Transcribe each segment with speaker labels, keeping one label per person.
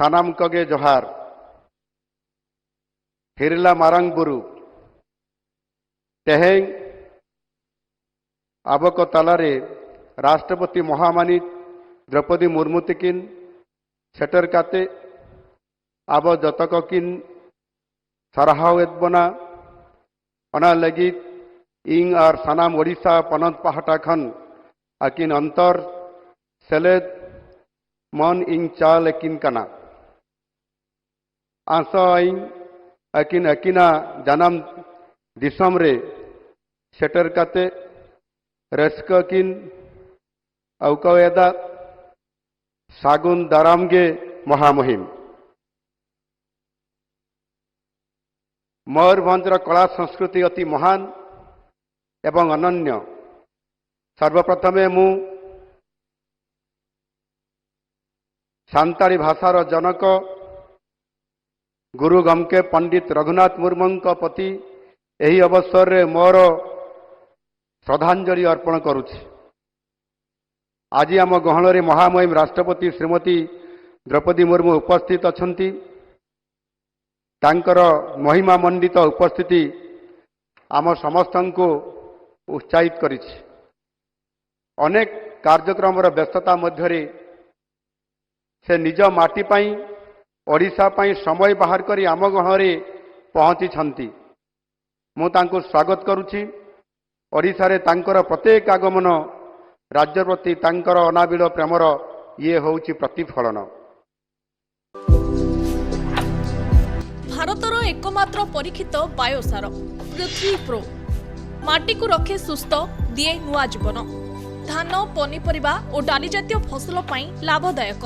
Speaker 1: सानाम कगे जोहार हिरला मारांग बुरु तेहें आबक तालारे राष्ट्रपति महामानी द्रौपदी मुर्मू तकिन सेटर काते आब जतक किन साराहावेद बना अना लगित इंग और सानाम ओडिशा पनत पहाटा खन अकिन अंतर सेलेद मन इंग चाल अकिन कना आसा इंग अकिन अकिना जानम दिसम रे सेटर काते रस्क किन अवकवेदा सागुन दारामगे महामहिम मयूरभंजर कला संस्कृति अति महान एवं अनन्य। सर्वप्रथमे मु सांताली भाषार जनक गुरु गमके पंडित रघुनाथ मुर्मू प्रति एही अवसर रे मोर श्रद्धांजलि अर्पण करुछि। आज आम गहन रे महामहिम राष्ट्रपति श्रीमती द्रौपदी मुर्मू उपस्थित अछंती। तांकर महिमा मंडित उपस्थिति आम समस्त को उत्साहित करिछि। अनेक कार्यक्रम व्यस्तता मध्य से निज माटी पाई ओडिशा पाई समय बाहर करी आम गहरे पहुंची छंती। मु तांको स्वागत करुछि। ओडिशा रे तांकर प्रत्येक आगमन राज्य प्रति तांकर अनाबिल प्रेमर ये होउछि प्रतिफलन।
Speaker 2: भारतर एकमात्र परीक्षित बायोसार पृथ्वी प्रो माटी को रखे सुस्थ दिए नुआ जीवन। धान पनीपरिबा और डाली जातीय फसल पाई लाभदायक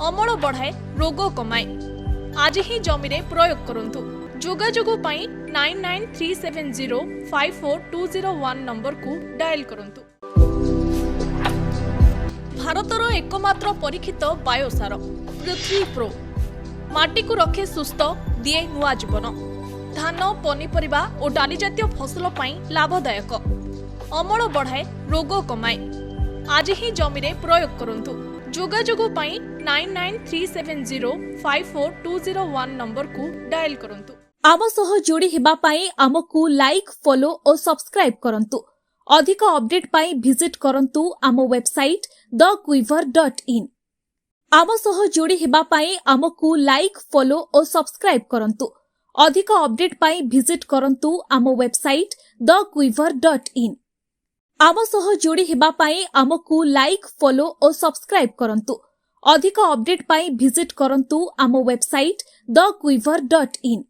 Speaker 2: अमल बढ़ाए रोग कमाए। आज ही जमी रे प्रयोग करंतु। जोगाजोग पाई 9937054201 नंबर को डायल करंतु। भारतर एकमात्र परीक्षित बायोसार पृथ्वी प्रो माटी को रखे सुस्थ दिए नुआ जीवन। धान पनीपरिबा और डाली जातीय फसल पाई लाभदायक अमल बढ़ाए रोग कमाए। आज ही जमी रे प्रयोग करंतु। जोगाजोग पाई 9937054201 नंबर को डायल करंतु।
Speaker 3: आम सह जोड़ी हेबा पाई आमकु लाइक फॉलो और सब्सक्राइब करंतु। अधिक अपडेट पाई विजिट करंतु आम वेबसाइट thequiver.in। आम सह जोड़ी हेबा पाई आमकु लाइक फॉलो और सब्सक्राइब करंतु। अधिक अपडेट पाई विजिट करंतु आम वेबसाइट thequiver.in। आम सह जोड़ी हेबा पाई आमकु लाइक फॉलो और सब्सक्राइब करंतु। अधिक अपडेट पाई विजिट करंतु आम वेबसाइट thequiver.in।